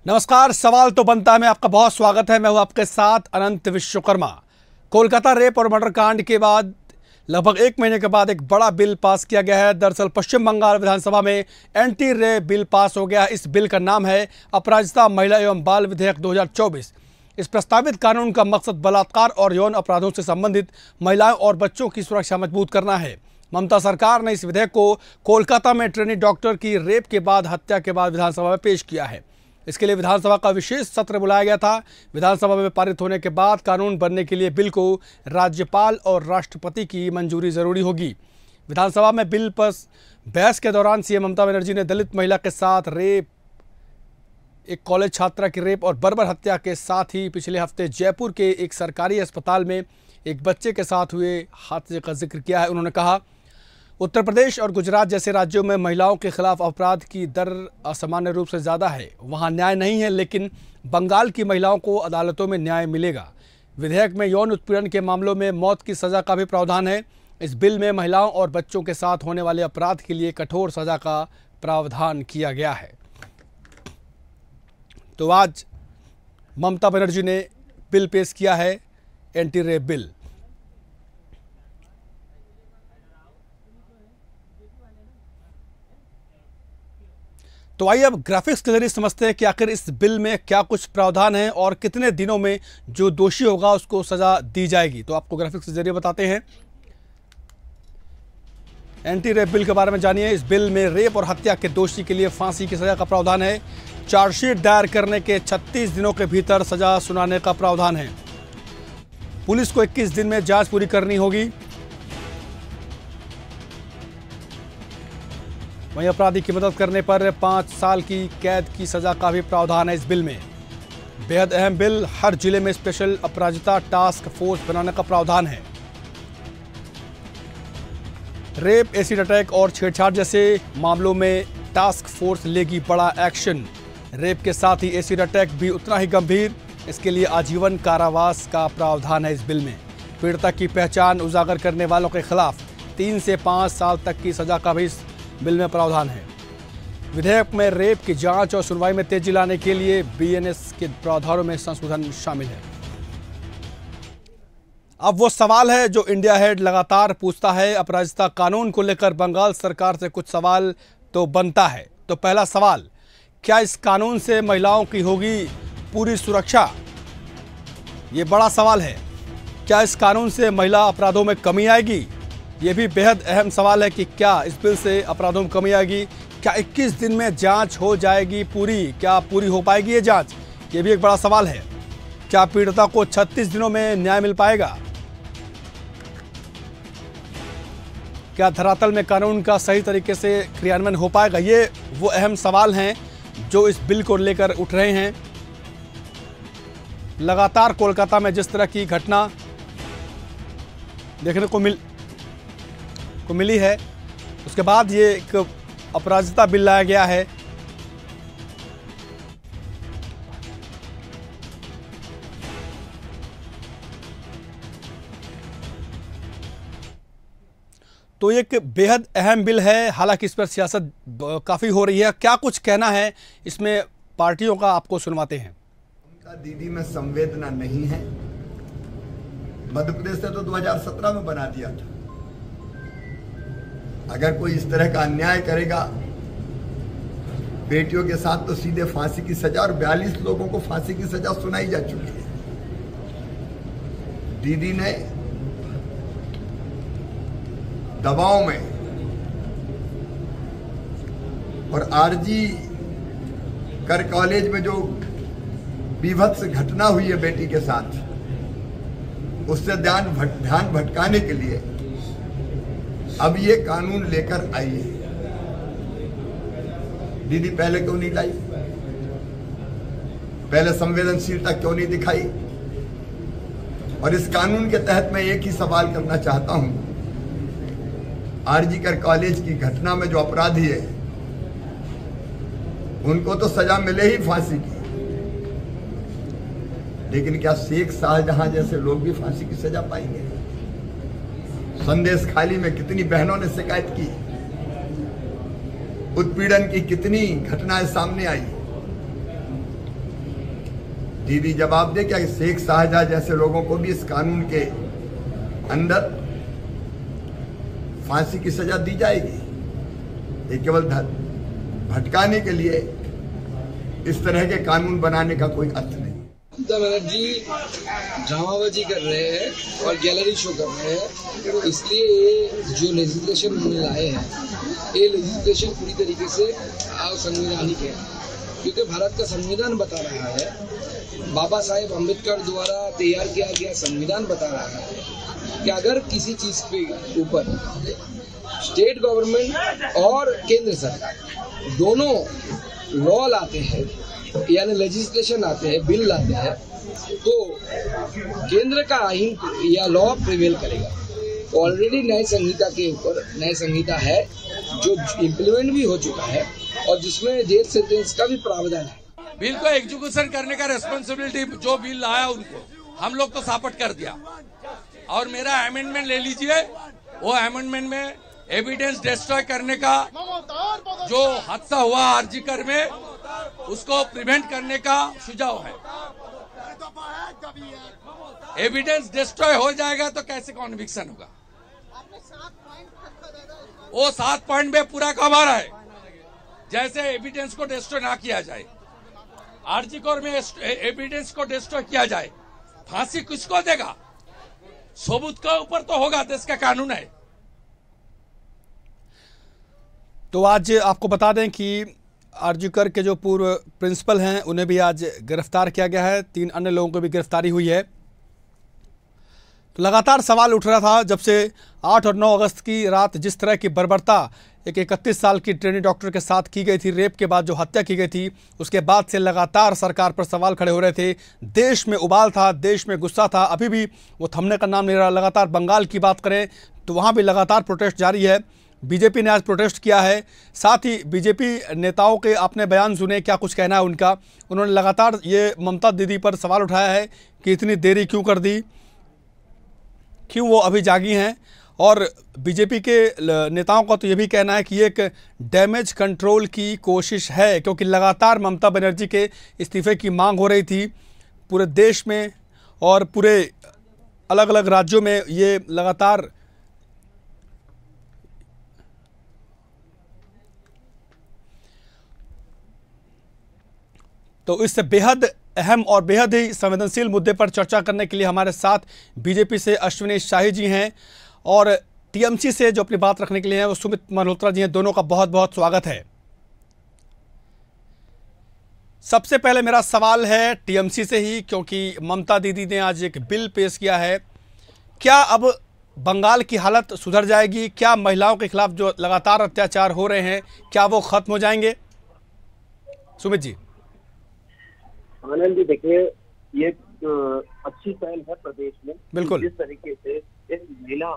नमस्कार। सवाल तो बनता है में आपका बहुत स्वागत है। मैं हूं आपके साथ अनंत विश्वकर्मा। कोलकाता रेप और मर्डर कांड के बाद लगभग 1 महीने के बाद एक बड़ा बिल पास किया गया है। दरअसल पश्चिम बंगाल विधानसभा में एंटी रेप बिल पास हो गया। इस बिल का नाम है अपराजिता महिला एवं बाल विधेयक 2024। इस प्रस्तावित कानून का मकसद बलात्कार और यौन अपराधों से संबंधित महिलाओं और बच्चों की सुरक्षा मजबूत करना है। ममता सरकार ने इस विधेयक को कोलकाता में ट्रेनी डॉक्टर की रेप के बाद हत्या के बाद विधानसभा में पेश किया है। इसके लिए विधानसभा का विशेष सत्र बुलाया गया था। विधानसभा में पारित होने के बाद कानून बनने के लिए बिल को राज्यपाल और राष्ट्रपति की मंजूरी जरूरी होगी। विधानसभा में बिल पर बहस के दौरान सीएम ममता बनर्जी ने दलित महिला के साथ रेप, एक कॉलेज छात्रा की रेप और बर्बर हत्या के साथ ही पिछले हफ्ते जयपुर के एक सरकारी अस्पताल में एक बच्चे के साथ हुए हादसे का जिक्र किया है। उन्होंने कहा, उत्तर प्रदेश और गुजरात जैसे राज्यों में महिलाओं के खिलाफ अपराध की दर असामान्य रूप से ज़्यादा है। वहाँ न्याय नहीं है, लेकिन बंगाल की महिलाओं को अदालतों में न्याय मिलेगा। विधेयक में यौन उत्पीड़न के मामलों में मौत की सज़ा का भी प्रावधान है। इस बिल में महिलाओं और बच्चों के साथ होने वाले अपराध के लिए कठोर सज़ा का प्रावधान किया गया है। तो आज ममता बनर्जी ने बिल पेश किया है, एंटी रेप बिल। तो आइए अब ग्राफिक्स के जरिए समझते हैं कि आखिर इस बिल में क्या कुछ प्रावधान है और कितने दिनों में जो दोषी होगा उसको सजा दी जाएगी। तो आपको ग्राफिक्स के जरिए बताते हैं। एंटी रेप बिल के बारे में जानिए। इस बिल में रेप और हत्या के दोषी के लिए फांसी की सजा का प्रावधान है। चार्जशीट दायर करने के 36 दिनों के भीतर सजा सुनाने का प्रावधान है। पुलिस को 21 दिन में जांच पूरी करनी होगी। वहीं अपराधी की मदद करने पर 5 साल की कैद की सजा का भी प्रावधान है इस बिल में। बेहद अहम बिल, हर जिले में स्पेशल अपराजिता टास्क फोर्स बनाने का प्रावधान है। रेप, एसिड अटैक और छेड़छाड़ जैसे मामलों में टास्क फोर्स लेगी बड़ा एक्शन। रेप के साथ ही एसिड अटैक भी उतना ही गंभीर, इसके लिए आजीवन कारावास का प्रावधान है इस बिल में। पीड़िता की पहचान उजागर करने वालों के खिलाफ 3 से 5 साल तक की सजा का भी इस बिल में प्रावधान है। विधेयक में रेप की जांच और सुनवाई में तेजी लाने के लिए बीएनएस के प्रावधानों में संशोधन शामिल है। अब वो सवाल है जो इंडिया हेड लगातार पूछता है। अपराजिता कानून को लेकर बंगाल सरकार से कुछ सवाल तो बनता है। तो पहला सवाल, क्या इस कानून से महिलाओं की होगी पूरी सुरक्षा? ये बड़ा सवाल है। क्या इस कानून से महिला अपराधों में कमी आएगी? ये भी बेहद अहम सवाल है कि क्या इस बिल से अपराधों में कमी आएगी? क्या 21 दिन में जांच हो जाएगी पूरी? क्या पूरी हो पाएगी ये जांच? ये भी एक बड़ा सवाल है। क्या पीड़िता को 36 दिनों में न्याय मिल पाएगा? क्या धरातल में कानून का सही तरीके से क्रियान्वयन हो पाएगा? ये वो अहम सवाल हैं जो इस बिल को लेकर उठ रहे हैं। लगातार कोलकाता में जिस तरह की घटना देखने को मिली है, उसके बाद ये एक अपराजिता बिल लाया गया है। तो एक बेहद अहम बिल है। हालांकि इस पर सियासत काफ़ी हो रही है। क्या कुछ कहना है इसमें पार्टियों का, आपको सुनवाते हैं। उनका दीदी में संवेदना नहीं है। मध्य प्रदेश ने तो 2017 में बना दिया था। अगर कोई इस तरह का अन्याय करेगा बेटियों के साथ तो सीधे फांसी की सजा, और 42 लोगों को फांसी की सजा सुनाई जा चुकी है। दीदी ने दबाव में और आरजी कर कॉलेज में जो बीभत्स घटना हुई है बेटी के साथ, उससे ध्यान भटकाने के लिए अब ये कानून लेकर आई है। दीदी पहले क्यों नहीं लाई? पहले संवेदनशीलता क्यों नहीं दिखाई? और इस कानून के तहत मैं एक ही सवाल करना चाहता हूं। आरजी कर कॉलेज की घटना में जो अपराधी है उनको तो सजा मिले ही फांसी की, लेकिन क्या शेख शाहजहां जैसे लोग भी फांसी की सजा पाएंगे? संदेश खाली में कितनी बहनों ने शिकायत की, उत्पीड़न की कितनी घटनाएं सामने आई। दीदी जवाब दे क्या शेख शाहजहां जैसे लोगों को भी इस कानून के अंदर फांसी की सजा दी जाएगी? ये केवल भटकाने के लिए इस तरह के कानून बनाने का कोई अर्थ नहीं। ममता बनर्जी ड्रामाबाजी कर रहे हैं और गैलरी शो कर रहे हैं, इसलिए ये जो लेजिस्लेशन उन्होंने लाए हैं, ये लेजिस्लेशन पूरी तरीके से असंवैधानिक है, क्योंकि भारत का संविधान बता रहा है, बाबा साहेब अम्बेडकर द्वारा तैयार किया गया संविधान बता रहा है कि अगर किसी चीज़ पे ऊपर स्टेट गवर्नमेंट और केंद्र सरकार दोनों लॉ लाते हैं, यानी लेजिस्लेशन आते हैं, बिल लाते हैं, तो केंद्र का आइन या लॉ प्रिवेल करेगा। ऑलरेडी न्याय संहिता के ऊपर न्याय संहिता है जो इम्प्लीमेंट भी हो चुका है और जिसमें जेल सेंटेंस का भी प्रावधान है। बिल को एग्जीक्यूशन करने का रेस्पॉन्सिबिलिटी जो बिल लाया उनको हम लोग तो सापट कर दिया, और मेरा अमेंडमेंट ले लीजिए। वो अमेंडमेंट में एविडेंस डिस्ट्रॉय करने का जो हादसा हुआ आरजीकर में, उसको प्रिवेंट करने का सुझाव है। एविडेंस डिस्ट्रॉय हो जाएगा तो कैसे कॉन्विक्शन होगा? वो 7 पॉइंट में पूरा कवर है, जैसे एविडेंस को डिस्ट्रॉय ना किया जाए, आरजीकर में एविडेंस को डिस्ट्रॉय किया जाए, फांसी किसको देगा? सबूत के ऊपर तो होगा, देश का कानून है। तो आज आपको बता दें कि आरजीकर के जो पूर्व प्रिंसिपल हैं उन्हें भी आज गिरफ्तार किया गया है, 3 अन्य लोगों को भी गिरफ्तारी हुई है। तो लगातार सवाल उठ रहा था जब से 8 और 9 अगस्त की रात जिस तरह की बर्बरता एक 31 साल की ट्रेनी डॉक्टर के साथ की गई थी, रेप के बाद जो हत्या की गई थी, उसके बाद से लगातार सरकार पर सवाल खड़े हो रहे थे। देश में उबाल था, देश में गुस्सा था, अभी भी वो थमने का नाम नहीं रहा। लगातार बंगाल की बात करें तो वहाँ भी लगातार प्रोटेस्ट जारी है। बीजेपी ने आज प्रोटेस्ट किया है, साथ ही बीजेपी नेताओं के आपने बयान सुने, क्या कुछ कहना है उनका। उन्होंने लगातार ये ममता दीदी पर सवाल उठाया है कि इतनी देरी क्यों कर दी, क्यों वो अभी जागी हैं। और बीजेपी के नेताओं का तो ये भी कहना है कि ये एक डैमेज कंट्रोल की कोशिश है, क्योंकि लगातार ममता बनर्जी के इस्तीफे की मांग हो रही थी पूरे देश में और पूरे अलग अलग राज्यों में। ये लगातार तो इससे बेहद अहम और बेहद ही संवेदनशील मुद्दे पर चर्चा करने के लिए हमारे साथ बीजेपी से अश्विनी शाही जी हैं और टीएमसी से जो अपनी बात रखने के लिए हैं वो सुमित मल्होत्रा जी हैं। दोनों का बहुत बहुत स्वागत है। सबसे पहले मेरा सवाल है टीएमसी से ही, क्योंकि ममता दीदी ने आज एक बिल पेश किया है। क्या अब बंगाल की हालत सुधर जाएगी? क्या महिलाओं के खिलाफ जो लगातार अत्याचार हो रहे हैं, क्या वो खत्म हो जाएंगे? सुमित जी। आनंद जी, देखिए ये अच्छी पहल है प्रदेश में। बिल्कुल। जिस तरीके से एक महिला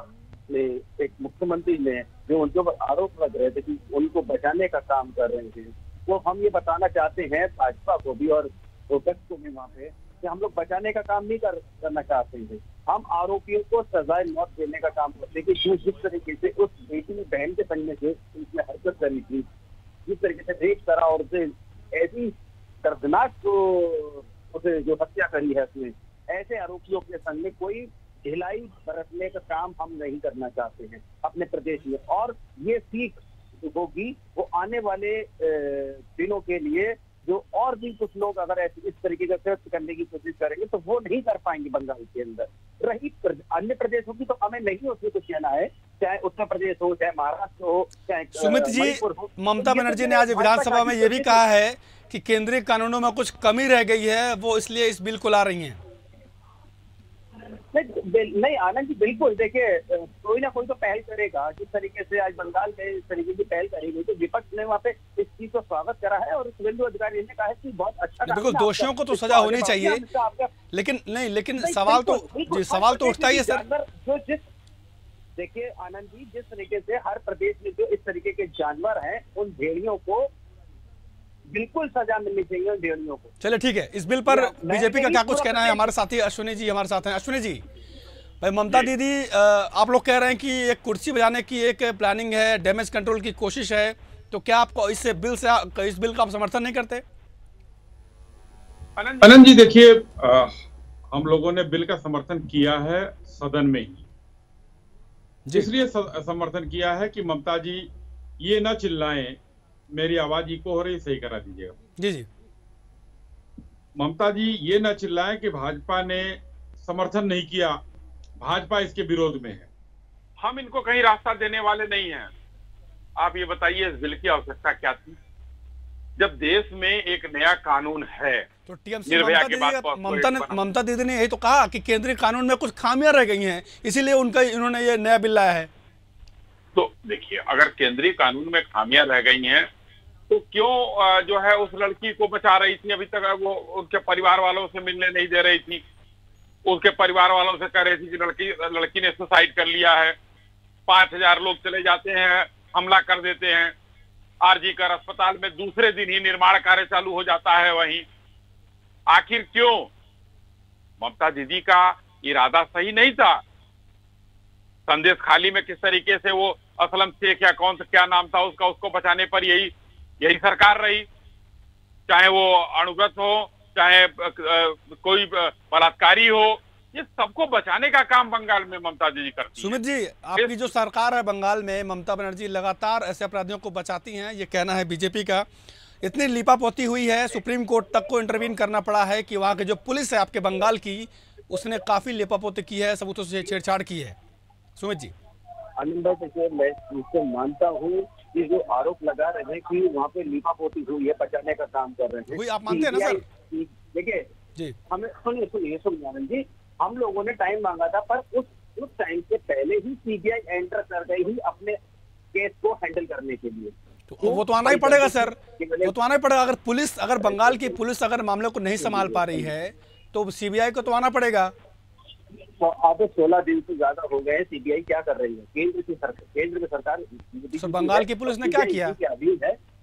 ने, एक मुख्यमंत्री ने जो उनके ऊपर आरोप लग रहे थे कि उनको बचाने का काम कर रहे थे, वो हम ये बताना चाहते हैं भाजपा को भी और विपक्ष को भी वहाँ पे कि हम लोग बचाने का काम नहीं करना चाहते हैं। हम आरोपियों को सजाए मौत देने का काम करते हैं कि जिस तरीके से उस बेटी ने बहन के संग से उसने हरकत करी थी, जिस तरीके से रेप करा और उसे ऐसी दर्दनाक उसे जो हत्या करी है उसने, ऐसे आरोपियों के संग में कोई ढिलाई बरतने का काम हम नहीं करना चाहते हैं अपने प्रदेश में। और ये सीख होगी वो आने वाले दिनों के लिए, जो और भी कुछ लोग अगर ऐसे इस तरीके का कृत्य करने की कोशिश करेंगे तो वो नहीं कर पाएंगे बंगाल के अंदर। रही अन्य प्रदेशों की तो हमें नहीं उसमें कुछ कहना है, चाहे उत्तर प्रदेश हो, चाहे महाराष्ट्र हो, चाहे सुमित जी, ममता बनर्जी ने आज विधानसभा में ये भी कहा है कि केंद्रीय कानूनों में कुछ कमी रह गई है, वो इसलिए इस बिल को ला रही हैं। नहीं आनंद जी, बिल्कुल। देखिए कोई ना कोई तो पहल करेगा। जिस तरीके से आज बंगाल में इस तरीके की पहल करी गई तो विपक्ष ने वहाँ पे इस चीज को स्वागत करा है और शुभेंदु अधिकारी ने कहा है कि बहुत अच्छा। बिल्कुल, दोषियों को तो सजा होनी चाहिए, लेकिन सवाल तो उठता ही है सर। जो जिस देखिए आनंद जी, जिस तरीके से हर प्रदेश में जो इस तरीके के जानवर हैं, उन भेड़ियों को बिल्कुल सजा मिलनी चाहिए उन भेड़ियों को। चलिए ठीक है, इस बिल पर बीजेपी का क्या कुछ कहना है? हमारे साथी अश्विनी जी हमारे साथ हैं। अश्विनी जी, भाई ममता दीदी, आप लोग कह रहे हैं कि एक कुर्सी बजाने की एक प्लानिंग है, डैमेज कंट्रोल की कोशिश है, तो क्या आपको इस बिल का आप समर्थन नहीं करते? आनंद जी देखिए, हम लोगों ने बिल का समर्थन किया है सदन में ही, इसलिए समर्थन किया है कि ममता जी ये ना चिल्लाएं। मेरी आवाज इको हो रही, सही करा दीजिएगा। जी जी। ममता जी ये ना चिल्लाएं कि भाजपा ने समर्थन नहीं किया, भाजपा इसके विरोध में है। हम इनको कहीं रास्ता देने वाले नहीं हैं। आप ये बताइए इस बिल की आवश्यकता क्या थी, जब देश में एक नया कानून है। तो टीएमसी निर्भया के बाद ममता दीदी ने यही तो कहा कि केंद्रीय कानून में कुछ खामियां रह गई हैं, इसीलिए इन्होंने ये नया बिल लाया है। तो देखिए, अगर केंद्रीय कानून में खामियां रह गई हैं तो क्यों जो है उस लड़की को बचा रही थी? अभी तक वो उनके परिवार वालों से मिलने नहीं दे रही थी। उसके परिवार वालों से कह रही थी कि लड़की ने सुसाइड कर लिया है। 5000 लोग चले जाते हैं, हमला कर देते हैं। आरजी कर अस्पताल में दूसरे दिन ही निर्माण कार्य चालू हो जाता है वहीं। आखिर क्यों? ममता दीदी का इरादा सही नहीं था। संदेश खाली में किस तरीके से वो असलम शेख या कौन सा क्या नाम था उसका, उसको बचाने पर यही सरकार रही। चाहे वो अणुव्रत हो, चाहे कोई बलात्कारी हो, ये सबको बचाने का काम बंगाल में ममता दीदी करती है। सुमित जी, आपकी जो सरकार है बंगाल में, ममता बनर्जी लगातार ऐसे अपराधियों को बचाती हैं, ये कहना है बीजेपी का। इतनी लीपापोती हुई है, सुप्रीम कोर्ट तक को इंटरवीन करना पड़ा है कि वहाँ की जो पुलिस है आपके बंगाल की, उसने काफी लीपापोती की है, सबूतों से छेड़छाड़ की है। सुमित जी। आनंद भाई देखिए, मैं इसको मानता हूँ कि जो आरोप लगा रहे हैं कि वहाँ पे लीपापोती हुई है, बचाने का काम कर रहे हैं, आप मानते हैं ना सर? देखिए जी, हमें सुनिए आनंद जी, हम लोगों ने टाइम मांगा था, पर उस टाइम से पहले ही सीबीआई एंटर कर गई ही अपने केस को हैंडल करने के लिए। तो वो तो आना ही पड़ेगा सर, वो तो आना ही पड़ेगा। अगर बंगाल की पुलिस अगर मामले को नहीं संभाल पा रही है तो सीबीआई को तो आना पड़ेगा। तो अब 16 दिन से ज्यादा हो गए, सीबीआई क्या कर रही है? केंद्र की सरकार सर, बंगाल की पुलिस ने क्या किया? है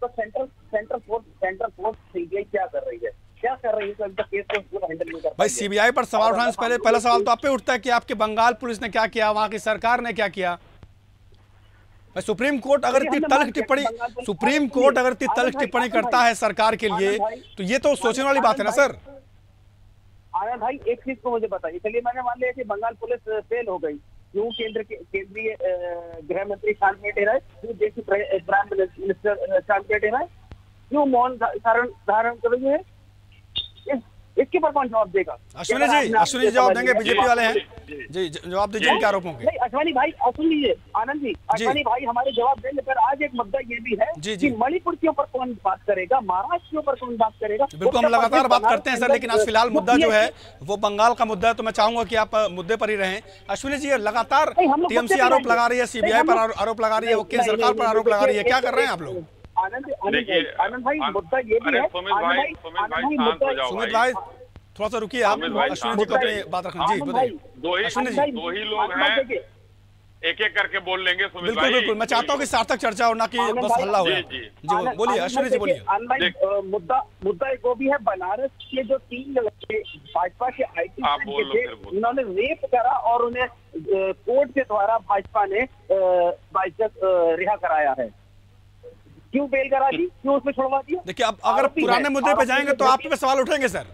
तो सेंट्रल फोर्स सीबीआई क्या कर रही है? क्या कर रही है? तो अभी तक केस को पूरा हैंडल नहीं कर भाई, सीबीआई पर सवाल उठाने से पहला सवाल तो आप पे उठता है कि आपके बंगाल पुलिस ने क्या किया, वहां की सरकार ने क्या किया। सुप्रीम कोर्ट अगर इतनी तल्ख टिप्पणी करता है सरकार के लिए, तो ये तो सोचने वाली बात है ना सर। आनंद भाई, एक चीज को मुझे बताइए, चलिए मैंने मान लिया कि बंगाल पुलिस फेल हो गई, क्यों केंद्रीय गृह मंत्री शांत बैठे रहे, क्यों देश के प्राइम मिनिस्टर शांत बैठे रहे, क्यों मौन धारण कर रही है? इसके पर कौन जवाब देगा? अश्विनी जी जवाब देंगे, बीजेपी वाले हैं जी, जवाब दीजिए इनके आरोपों के। नहीं अश्विनी भाई, सुन लीजिए आनंद जी, अश्विनी भाई हमारे जवाब देंगे। पर आज एक मुद्दा ये भी है कि मणिपुर के ऊपर कौन बात करेगा, महाराष्ट्र के ऊपर कौन बात करेगा? बिल्कुल, हम लगातार बात करते हैं सर, लेकिन आज फिलहाल मुद्दा जो है वो बंगाल का मुद्दा है, तो मैं चाहूंगा कि आप मुद्दे पर ही रहें। अश्विनी जी, लगातार टीएमसी आरोप लगा रही है, सीबीआई पर आरोप लगा रही है, वो केंद्र सरकार पर आरोप लगा रही है, क्या कर रहे हैं आप लोग? आनंद भाई, मुद्दा ये भी है। सुमित भाई थोड़ा सा रुकिए आप, अश्विनी जी को अपनी बात रखना। जी बताइए। अश्विनी जी, दो ही लोग हैं, एक एक करके बोल लेंगे। सुमित भाई, बिल्कुल, मैं चाहता हूँ कि सार्थक चर्चा हो, ना कि बस हल्ला हो। जी बोलिए अश्विनी जी, बोलिए। मुद्दा एक वो भी है, बनारस के जो 3 लड़के भाजपा के IT के थे, उन्होंने रेप करा और उन्हें कोर्ट के द्वारा भाजपा ने रिहा कराया है। क्यों बेल करा दी, क्यों उसमें छुड़वा दिया? देखिए, अब अगर पुराने मुद्दे पे जाएंगे तो आप पे सवाल उठेंगे सर।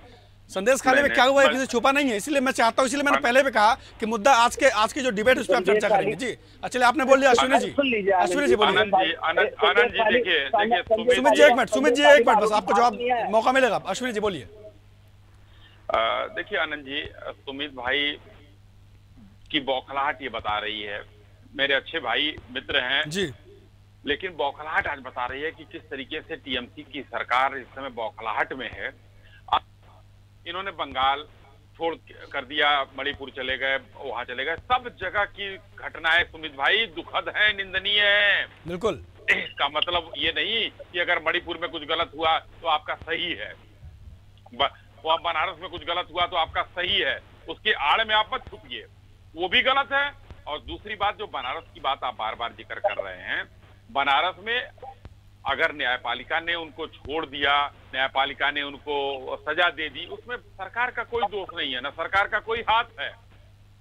संदेश खाली में क्या हुआ है किसी छुपा नहीं है, इसलिए मैं चाहता हूँ, इसलिए मैंने पहले भी कहा कि मुद्दा आज की जो डिबेट उस पर आप चर्चा करेंगे। जी चलिए, आपने बोल दिया अश्विनी जी बोलिए। आनंद जी देखिए सुमित जी एक मिनट बस, आपको जवाब मौका मिलेगा। अश्विनी जी बोलिए। देखिए आनंद जी, सुमित भाई की बौखलाहट ये बता रही है, मेरे अच्छे भाई मित्र हैं जी, लेकिन बौखलाहट आज बता रही है कि किस तरीके से टीएमसी की सरकार इस समय बौखलाहट में है। इन्होंने बंगाल छोड़ कर दिया, मणिपुर चले गए, वहां चले गए, सब जगह की घटनाएं सुमित भाई दुखद है, निंदनीय है। बिल्कुल, इसका मतलब ये नहीं कि अगर मणिपुर में कुछ गलत हुआ तो आपका सही है, वहां बनारस में कुछ गलत हुआ तो आपका सही है, उसके आड़ में आप मत छुपिए, वो भी गलत है। और दूसरी बात, जो बनारस की बात आप बार बार जिक्र कर रहे हैं, बनारस में अगर न्यायपालिका ने उनको छोड़ दिया, न्यायपालिका ने उनको सजा दे दी, उसमें सरकार का कोई दोष नहीं है, ना सरकार का कोई हाथ है।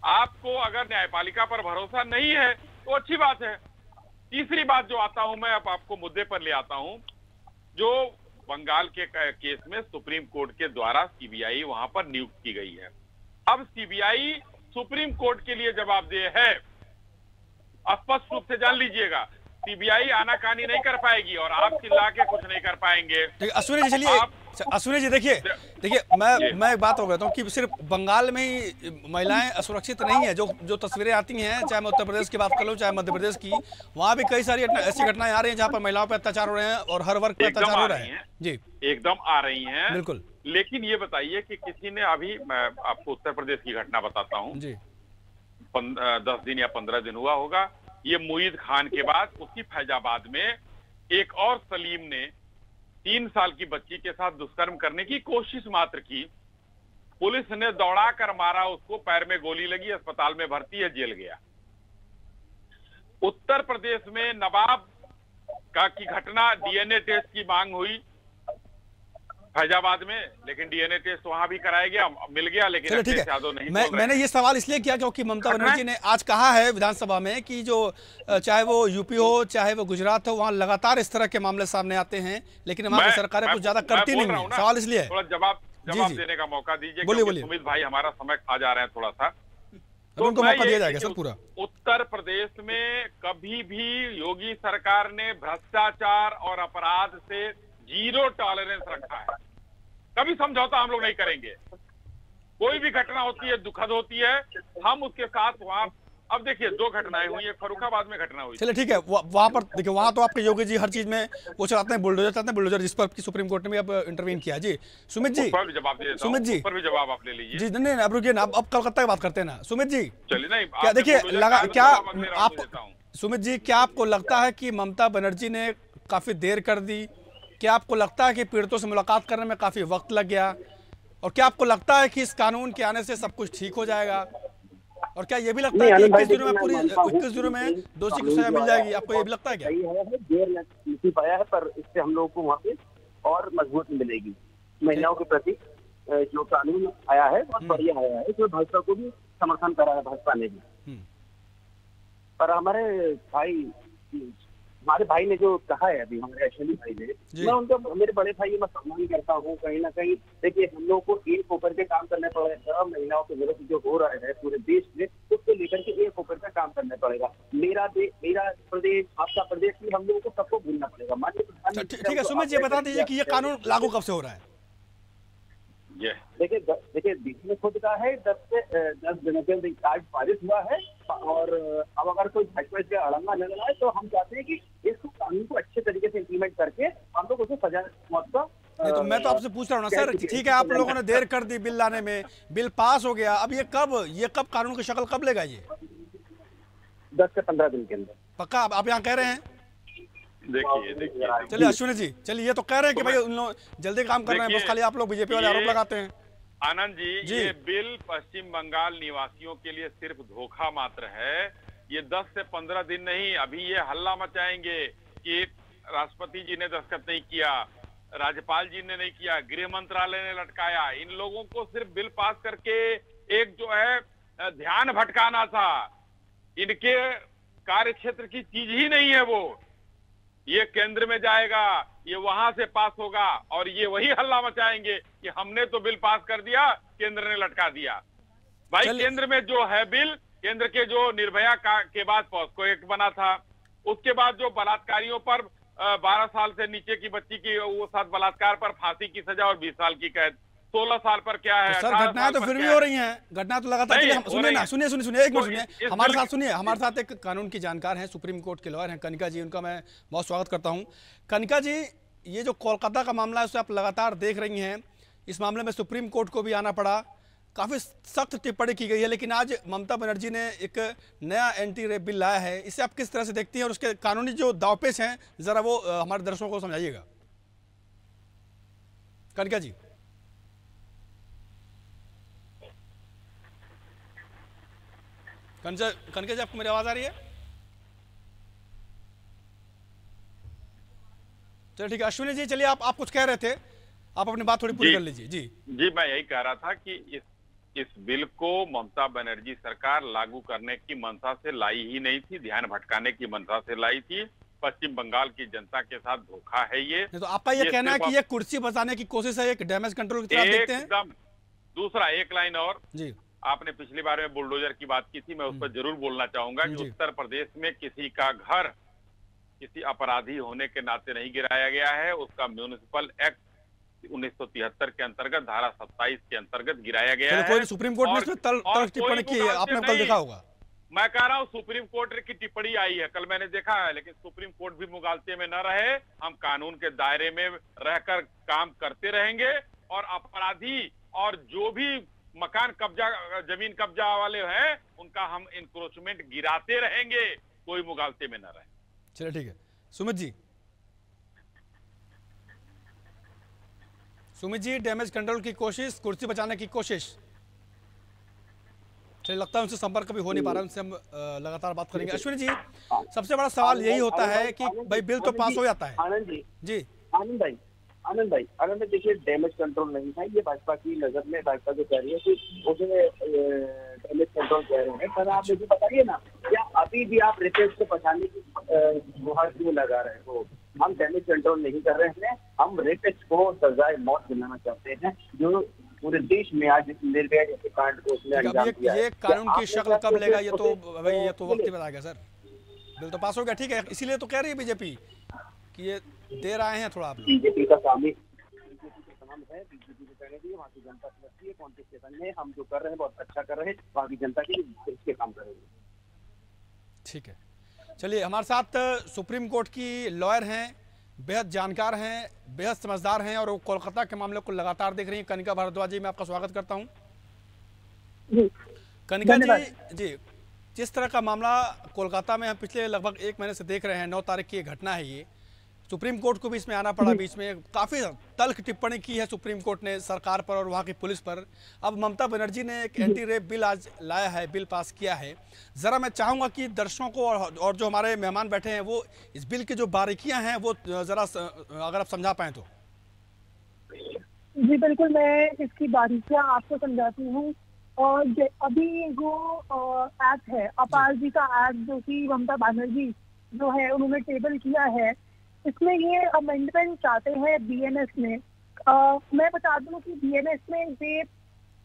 आपको अगर न्यायपालिका पर भरोसा नहीं है तो अच्छी बात है। तीसरी बात जो आता हूं मैं, अब आपको मुद्दे पर ले आता हूं, जो बंगाल के केस में सुप्रीम कोर्ट के द्वारा सीबीआई वहां पर नियुक्त की गई है। अब सीबीआई सुप्रीम कोर्ट के लिए जवाबदेह है। स्पष्ट रूप से जान लीजिएगा, सीबीआई आनाकानी नहीं कर पाएगी और आप चिल्ला के कुछ नहीं कर पाएंगे। अश्विनी जी चलिए, अश्विनी जी देखिए मैं एक बात हो गया हूँ कि सिर्फ बंगाल में ही महिलाएं असुरक्षित नहीं है। जो तस्वीरें आती हैं, चाहे मैं उत्तर प्रदेश की बात कर लूँ चाहे मध्य प्रदेश की, वहाँ भी कई सारी ऐसी घटनाएं आ रही हैं जहाँ पर महिलाओं पर अत्याचार हो रहे हैं और हर वर्ग पर अत्याचार हो रहे हैं। जी एकदम आ रही हैं, बिल्कुल। लेकिन ये बताइए कि किसी ने अभी, मैं आपको उत्तर प्रदेश की घटना बताता हूँ जी, 10 दिन या 15 दिन हुआ होगा, ये मुईद खान के बाद उसी फैजाबाद में एक और सलीम ने 3 साल की बच्ची के साथ दुष्कर्म करने की कोशिश मात्र की। पुलिस ने दौड़ा कर मारा उसको, पैर में गोली लगी, अस्पताल में भर्ती है, जेल गया। उत्तर प्रदेश में नवाब की घटना, डीएनए टेस्ट की मांग हुई फैजाबाद में, लेकिन डीएनए टेस्ट वहां भी कराया गया, मिल गया, लेकिन अखिलेश यादव नहीं। मैंने ये सवाल इसलिए किया क्योंकि ममता बनर्जी ने आज कहा है विधानसभा में कि जो चाहे वो यूपी हो चाहे वो गुजरात हो, वहां लगातार इस तरह के मामले सामने आते हैं, लेकिन वहां की सरकारें कुछ ज्यादा करती नहीं है। सवाल इसलिए थोड़ा जवाब देने का मौका दीजिए। बोलिए सुमित भाई, हमारा समय खा जा रहे हैं थोड़ा सा, तो उनको मौका दिया जाएगा सर पूरा। उत्तर प्रदेश में कभी भी योगी सरकार ने भ्रष्टाचार और अपराध से 0 टॉलरेंस रखा है। कभी समझौता हम लोग नहीं करेंगे। कोई भी घटना होती है, दुखद होती है, हम उसके साथ वहां, अब देखिए 2 घटनाएं हुई, एक फर्रुखाबाद में घटना हुई। चलिए ठीक है, वहां पर देखिए, वहां तो आपके योगी जी हर चीज में वो चलाते हैं, बुलडोजर, जिस पर सुप्रीम कोर्ट ने भी अब इंटरवीन किया। जी सुमित जी, जवाब दे, सुमित जी पर भी जवाब आप ले लीजिए। जी नहीं, अब रुकिए ना, अब कलकत्ता की बात करते हैं ना सुमित जी। चलिए नहीं, क्या देखिए क्या आप सुमित जी, क्या आपको लगता है कि ममता बनर्जी ने काफी देर कर दी? क्या आपको लगता है कि पीड़ितों से मुलाकात करने में काफी वक्त लग गया? और क्या आपको लगता है कि इस कानून के आने से सब कुछ ठीक हो जाएगा? और क्या ये भी लगता है कि 21 दिनों में, पूरी 21 दिनों में दोषी को सजा मिल जाएगी? आपको ये भी लगता है क्या? देर नहीं पाया है, पर इससे हम लोगों को वहाँ पे और मजबूती मिलेगी। महिलाओं के प्रति जो कानून आया है बहुत बढ़िया आया है, जो भाजपा को भी समर्थन करा है भाजपा ने भी। पर हमारे भाई ने जो कहा है अभी, हमारे अश्विनी भाई ने, मैं उनका, मेरे बड़े भाई मैं सम्मान करता हूँ। कहीं ना कहीं देखिए, हम लोग को एक होकर के काम करना पड़ेगा। महिलाओं के विरुद्ध जो हो रहा है पूरे देश में, उसको लेकर के एक होकर के काम करना पड़ेगा। मेरा प्रदेश, आपका प्रदेश भी, हम लोगों को सबको भूलना पड़ेगा। माननीय प्रधानमंत्री, ठीक है सुमित जी, बता दीजिए कि ये कानून लागू कब से हो रहा है? देखिए बीच में खुद का है 10 दिनों के अंदर आज पारित हुआ है, और अब अगर कोई भाजपा इसका अड़ंगा न लगाए तो हम चाहते हैं कि इसको कानून को अच्छे तरीके से इम्प्लीमेंट करके हम लोग उसे सजा मौत का। तो मैं तो आपसे पूछ रहा हूँ ना सर, ठीक है आप लोगों ने देर कर दी बिल लाने में, बिल पास हो गया, अब ये कब कानून की शक्ल कब लेगा? ये 10 से 15 दिन के अंदर पक्का आप यहाँ कह रहे हैं? देखिए चलिए अश्विनी जी, चलिए ये तो कह रहे हैं कि भाई उन लोग जल्दी काम कर रहे हैं, बस खाली आप लोग बीजेपी वाले आरोप लगाते हैं। आनंद जी, ये बिल पश्चिम बंगाल निवासियों के लिए सिर्फ धोखा मात्र है। ये 10 से 15 दिन नहीं, अभी ये हल्ला मचाएंगे कि राष्ट्रपति जी ने दस्तखत नहीं किया, राज्यपाल जी ने नहीं किया, गृह मंत्रालय ने लटकाया। इन लोगों को सिर्फ बिल पास करके एक जो है ध्यान भटकाना था। इनके कार्य क्षेत्र की चीज ही नहीं है वो। ये केंद्र में जाएगा, ये वहां से पास होगा, और ये वही हल्ला मचाएंगे कि हमने तो बिल पास कर दिया, केंद्र ने लटका दिया। भाई केंद्र में जो है बिल, केंद्र के जो निर्भया के बाद पॉस्को एक्ट बना था, उसके बाद जो बलात्कारियों पर 12 साल से नीचे की बच्ची की वो साथ बलात्कार पर फांसी की सजा और 20 साल की कैद, 16 साल पर क्या है? सर घटनाएं तो फिर भी हो रही हैं, घटना तो लगातार। सुनिए एक मिनट सुनिए, हमारे साथ एक कानून की जानकार हैं, सुप्रीम कोर्ट के लॉयर हैं कनिका जी, उनका मैं बहुत स्वागत करता हूं। कनिका जी, ये जो कोलकाता का मामला है उसे आप लगातार देख रही हैं, इस मामले में सुप्रीम कोर्ट को भी आना पड़ा, काफ़ी सख्त टिप्पणी की गई है, लेकिन आज ममता बनर्जी ने एक नया एंटी रेप बिल लाया है, इसे आप किस तरह से देखती हैं और उसके कानूनी जो दावपेच हैं जरा वो हमारे दर्शकों को समझाइएगा। कनिका जी। कनिका जी, आपको मेरी आवाज आ रही है? चलिए ठीक है, अश्विनी जी चलिए आप कुछ कह रहे थे, आप अपनी बात थोड़ी पूरी कर लीजिए। जी मैं यही कह रहा था कि इस बिल को ममता बनर्जी सरकार लागू करने की मंशा से लाई ही नहीं थी, ध्यान भटकाने की मंशा से लाई थी। पश्चिम बंगाल की जनता के साथ धोखा है ये। तो आपका ये कहना है कि ये कुर्सी बचाने की कोशिश है, एक डैमेज कंट्रोल की तरफ देखते हैं? एकदम। दूसरा एक लाइन और जी, आपने पिछली बार में बुलडोजर की बात की थी, मैं उस पर जरूर बोलना चाहूंगा कि उत्तर प्रदेश में किसी का घर किसी अपराधी होने के नाते नहीं गिराया गया है, उसका म्युनिसिपल एक्ट 1973 के अंतर्गत धारा 27 के अंतर्गत गिराया गया है। कोई सुप्रीम कोर्ट ने इसमें तल्ख टिप्पणी की है, आपने कल देखा होगा। मैं कह रहा हूँ सुप्रीम कोर्ट की टिप्पणी आई है, कल मैंने देखा है, लेकिन सुप्रीम कोर्ट भी मुगालते में न रहे। हम कानून के दायरे में रहकर काम करते रहेंगे और अपराधी और जो भी मकान कब्जा जमीन कब्जा वाले हैं उनका हम इंक्रोचमेंट गिराते रहेंगे, कोई मुगालते में न रहे। चलिए ठीक है। सुमित जी, डैमेज कंट्रोल की कोशिश, कुर्सी बचाने की कोशिश, चलिए लगता है उनसे संपर्क कभी हो नहीं पा रहा है, उनसे हम लगातार बात करेंगे। अश्विनी जी, सबसे बड़ा सवाल यही होता है कि भाई बिल तो पास हो जाता है। आनंद भाई देखिए, डैमेज कंट्रोल नहीं है ये भाजपा की नजर में। भाजपा जो कह रही है कि उसे डैमेज कंट्रोल कह रहे हैं, पर आप मुझे बताइए ना, क्या अभी भी आप रिपेयर्स को बचाने की गुहार क्यों लगा रहे हो? हम डैमेज कंट्रोल नहीं कर रहे हैं, हम रेपिस्ट को सजाए मौत दिलाना चाहते हैं, जो पूरे देश में आज निर्भया जैसे कांड को उसने अंजाम दिया है। ये कानून की शक्ल कब लेगा ये तो भाई ये तो वक्त ही बताएगा सर। बिल तो पास हो गया, ठीक है, इसीलिए तो कह रही है बीजेपी कि ये दे रहे हैं थोड़ा आप लोग। बीजेपी का काम है, बीजेपी को कहने दीजिए, वहाँ की जनता समझती है कौन से स्टेशन में हम जो कर रहे हैं बहुत अच्छा कर रहे हैं, वहाँ की जनता के इसके काम करेंगे। ठीक है, चलिए हमारे साथ सुप्रीम कोर्ट की लॉयर हैं, बेहद जानकार हैं, बेहद समझदार हैं और वो कोलकाता के मामले को लगातार देख रही हैं, कनिका भारद्वाज जी, मैं आपका स्वागत करता हूं। कनिका जी, जिस तरह का मामला कोलकाता में हम पिछले लगभग 1 महीने से देख रहे हैं, 9 तारीख की घटना है ये, सुप्रीम कोर्ट को भी इसमें आना पड़ा, बीच में काफ़ी तल्ख टिप्पणी की है सुप्रीम कोर्ट ने सरकार पर और वहाँ की पुलिस पर। अब ममता बनर्जी ने एक एंटी रेप बिल आज लाया है, बिल पास किया है। ज़रा मैं चाहूँगा कि दर्शकों को और जो हमारे मेहमान बैठे हैं वो इस बिल की जो बारीकियाँ हैं वो ज़रा अगर आप समझा पाएँ तो। जी बिल्कुल, मैं इसकी बारीकियाँ आपको समझाती हूँ। और अभी जो एक्ट है, अपार जी का एक्ट जो कि ममता बनर्जी जो है उन्होंने टेबल किया है, इसमें ये अमेंडमेंट चाहते हैं बीएनएस में। मैं बता दूं कि बीएनएस में रेप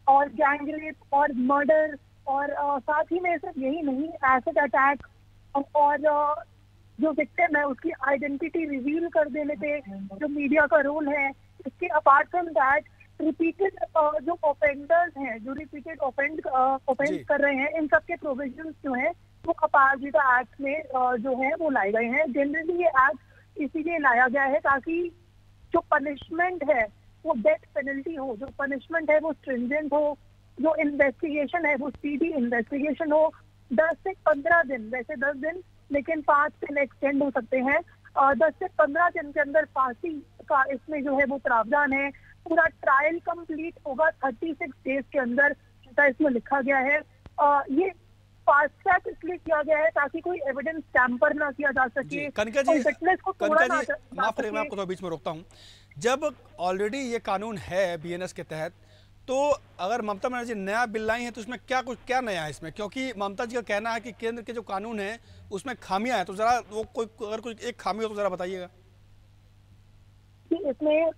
और गैंग रेप और मर्डर और साथ ही में सिर्फ यही नहीं, एसिड अटैक और जो विक्टिम है उसकी आइडेंटिटी रिवील कर देने पे जो मीडिया का रोल है। इसके अपार्ट फ्रॉम दैट रिपीटेड जो ऑफेंडर्स हैं, जो रिपीटेड ऑफेंड कर रहे हैं, इन सब के प्रोविजंस जो है वो अपारजिता एक्ट में जो है वो लाए गए हैं। जनरली ये एक्ट इसीलिए लाया गया है ताकि जो पनिशमेंट है वो डेथ पेनल्टी हो, जो पनिशमेंट है वो स्ट्रिंजेंट हो, जो इन्वेस्टिगेशन है वो स्पीडी इन्वेस्टिगेशन हो। 10 से 15 दिन, वैसे 10 दिन लेकिन 5 दिन एक्सटेंड हो सकते हैं। 10 से 15 दिन के अंदर फांसी का इसमें जो है वो प्रावधान है। पूरा ट्रायल कंप्लीट होगा 36 डेज के अंदर, जैसा इसमें लिखा गया है। ये फास्ट ट्रैक इसलिए किया गया है ताकि कोई एविडेंस टैंपर ना किया जा सके। कनिका जी, माफ करिए मैं आपको तो बीच में रोकता हूँ। जब ऑलरेडी ये कानून है बीएनएस के तहत, तो अगर ममता बनर्जी नया बिल लाई है तो इसमें क्या नया है इसमें? क्योंकि ममता जी का कहना है कि केंद्र के जो कानून है उसमें खामियां हैं, तो जरा वो अगर कोई एक खामी हो तो जरा बताइएगा। इसमें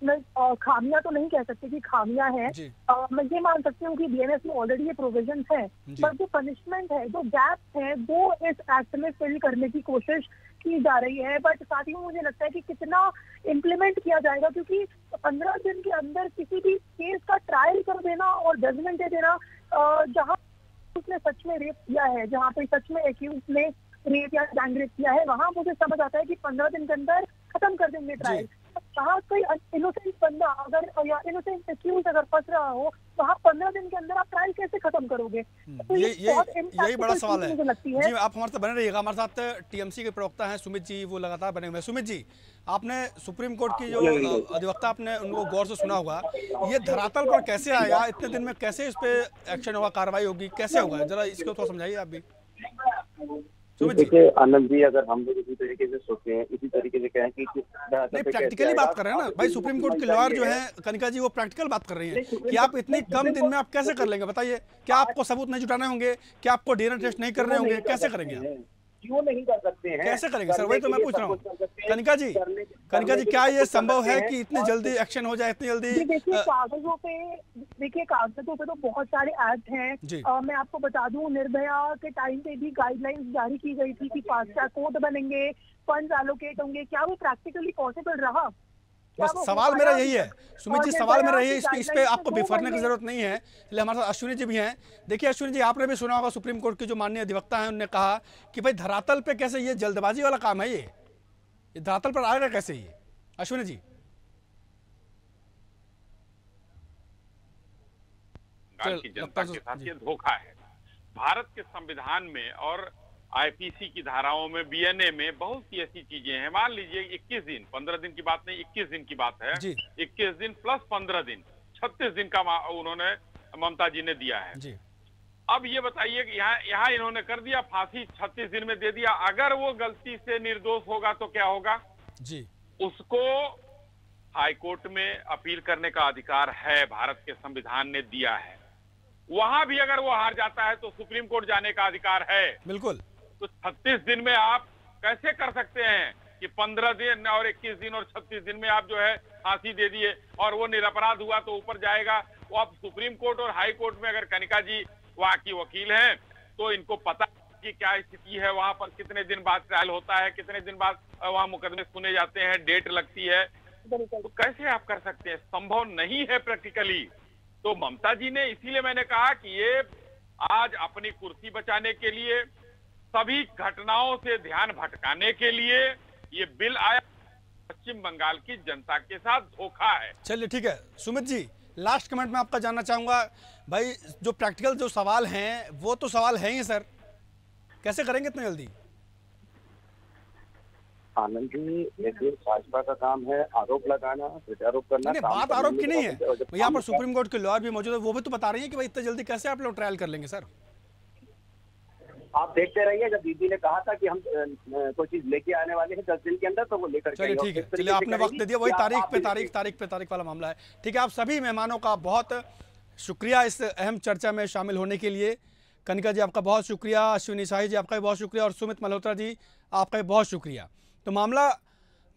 मैं खामियां तो नहीं कह सकती कि खामियां हैं। मैं ये मान सकती हूँ कि बीएनएस में ऑलरेडी ये प्रोविजंस है, पर जो पनिशमेंट है, जो गैप है, वो इस एक्ट में फिल करने की कोशिश की जा रही है। बट साथ ही मुझे लगता है कि कितना इम्प्लीमेंट किया जाएगा, क्योंकि 15 दिन के अंदर किसी भी केस का ट्रायल कर देना और जजमेंट दे देना, जहाँ उसने सच में रेप किया है, जहाँ पे सच में एक्यूज ने रेप या गैंग रेप किया है, वहाँ मुझे समझ आता है कि 15 दिन के अंदर खत्म कर देंगे ट्रायल। कहाँ कोई इनोसेंट बंदा अगर या इनोसेंट एक्यूज अगर फंस रहा हो, वहाँ 15 दिन के अंदर आप ट्रायल कैसे खत्म करोगे? तो यही बड़ा सवाल है। जी, आप हमारे साथ बने रहिएगा। हमारे साथ टीएमसी के प्रवक्ता हैं सुमित जी, वो लगातार बने हुए हैं। सुमित जी, आपने सुप्रीम कोर्ट की जो अधिवक्ता, आपने उनको गौर से सुना होगा, ये धरातल पर कैसे आएगा? इतने दिन में कैसे इस पे एक्शन होगा, कार्रवाई होगी, कैसे होगा? जरा इसको थोड़ा समझाइए आप भी। देखिए आनंद जी, अगर हम लोग इसी तरीके से सोचते हैं, इसी तरीके से कहें कि प्रैक्टिकली बात कर रहे हैं ना भाई, सुप्रीम कोर्ट के लॉयर जो है कनिका जी, वो प्रैक्टिकल बात कर रही हैं कि आप इतनी कम दिन में आप कैसे कर लेंगे? बताइए, क्या आपको सबूत नहीं जुटाने होंगे? क्या आपको डीएनए टेस्ट नहीं करने होंगे? कैसे करेंगे आप? क्यों नहीं कर सकते हैं? कैसे करेंगे सर, वही तो मैं पूछ रहा हूँ। कनिका जी, क्या ये संभव है कि इतनी जल्दी एक्शन हो जाए, इतनी जल्दी? देखिए कागजों पे तो बहुत सारे एक्ट हैं। मैं आपको बता दूं, निर्भया के टाइम पे भी गाइडलाइंस जारी की गई थी कि फास्ट ट्रैक कोर्ट बनेंगे, फंड एलोकेट होंगे। क्या वो प्रैक्टिकली पॉसिबल रहा? बस सवाल मेरा यही है सुमित जी, सवाल मेरा यही है, इस पे आपको बिफरने की जरूरत नहीं है। इसलिए हमारे साथ अश्विनी जी भी हैं। देखिए अश्विनी जी, आपने भी सुना होगा सुप्रीम कोर्ट के जो माननीय अधिवक्ता हैं, उन्होंने कहा कि भाई धरातल पे कैसे, ये जल्दबाजी वाला काम है, ये धरातल पर आएगा कैसे ये? अश्विनी जी। की जनता के साथ ये धोखा है। भारत के संविधान में और आईपीसी की धाराओं में, बीएनए में बहुत सी ऐसी चीजें हैं। मान लीजिए 21 दिन, 15 दिन की बात नहीं, 21 दिन की बात है। 21 दिन प्लस 15 दिन, 36 दिन का उन्होंने, ममता जी ने दिया है जी। अब ये बताइए कि यहाँ इन्होंने कर दिया, फांसी 36 दिन में दे दिया। अगर वो गलती से निर्दोष होगा तो क्या होगा जी? उसको हाईकोर्ट में अपील करने का अधिकार है, भारत के संविधान ने दिया है। वहां भी अगर वो हार जाता है तो सुप्रीम कोर्ट जाने का अधिकार है। बिल्कुल। तो 36 दिन में आप कैसे कर सकते हैं कि 15 दिन और 21 दिन और 36 दिन में आप जो है फांसी दे दिए और वो निरपराध हुआ तो ऊपर जाएगा? वो अब सुप्रीम कोर्ट और हाई कोर्ट में, अगर कनिका जी वहां की वकील हैं तो इनको पता कि क्या स्थिति है, वहां पर कितने दिन बाद ट्रायल होता है, कितने दिन बाद वहां मुकदमे सुने जाते हैं, डेट लगती है। तो कैसे आप कर सकते हैं? संभव नहीं है प्रैक्टिकली। तो ममता जी ने, इसीलिए मैंने कहा कि ये आज अपनी कुर्सी बचाने के लिए, सभी घटनाओं से ध्यान भटकाने के लिए ये बिल आया। पश्चिम बंगाल की जनता के साथ धोखा है। चलिए ठीक है सुमित जी, लास्ट कमेंट में आपका जानना चाहूंगा भाई, जो प्रैक्टिकल जो सवाल हैं वो तो सवाल है ही सर, कैसे करेंगे इतनी जल्दी? आनंद जी, देखिए भाजपा का काम है आरोप लगाना, प्रत्यारोप करना। नहीं, बात आरोप की नहीं है, यहाँ पर सुप्रीम कोर्ट के लॉयर भी मौजूद है, वो भी तो बता रही है कि भाई इतनी जल्दी कैसे आप लोग ट्रायल कर लेंगे सर? आप देखते रहिए, जब दीदी ने कहा था कि हम कोई चीज लेके आने वाले हैं 10 दिन के अंदर, तो वो लेकर चलिए ठीक है। चलिए आपने वक्त दे दिया, वही तारीख वाला मामला है। ठीक है, आप सभी मेहमानों का बहुत शुक्रिया इस अहम चर्चा में शामिल होने के लिए। कनिका जी आपका बहुत शुक्रिया, अश्विनी शाही जी आपका भी बहुत शुक्रिया, और सुमित मल्होत्रा जी आपका भी बहुत शुक्रिया। तो मामला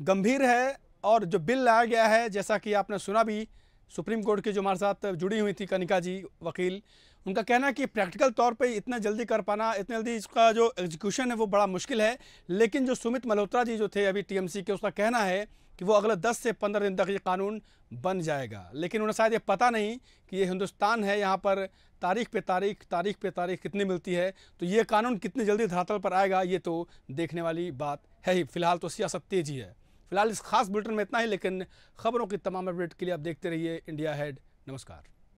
गंभीर है और जो बिल लाया गया है, जैसा कि आपने सुना भी, सुप्रीम कोर्ट की जो हमारे साथ जुड़ी हुई थी कनिका जी वकील, उनका कहना है कि प्रैक्टिकल तौर पे इतना जल्दी कर पाना, इतनी जल्दी इसका जो एग्जीक्यूशन है वो बड़ा मुश्किल है। लेकिन जो सुमित मल्होत्रा जी जो थे अभी टीएमसी के, उसका कहना है कि वो अगले 10 से 15 दिन तक ये कानून बन जाएगा। लेकिन उन्हें शायद ये पता नहीं कि ये हिंदुस्तान है, यहाँ पर तारीख पे तारीख कितनी मिलती है, तो ये कानून कितनी जल्दी धरातल पर आएगा ये तो देखने वाली बात है ही। फिलहाल तो सियासत तेजी है। फिलहाल इस खास बुलेटिन में इतना ही, लेकिन खबरों की तमाम अपडेट के लिए आप देखते रहिए इंडिया हेड। नमस्कार।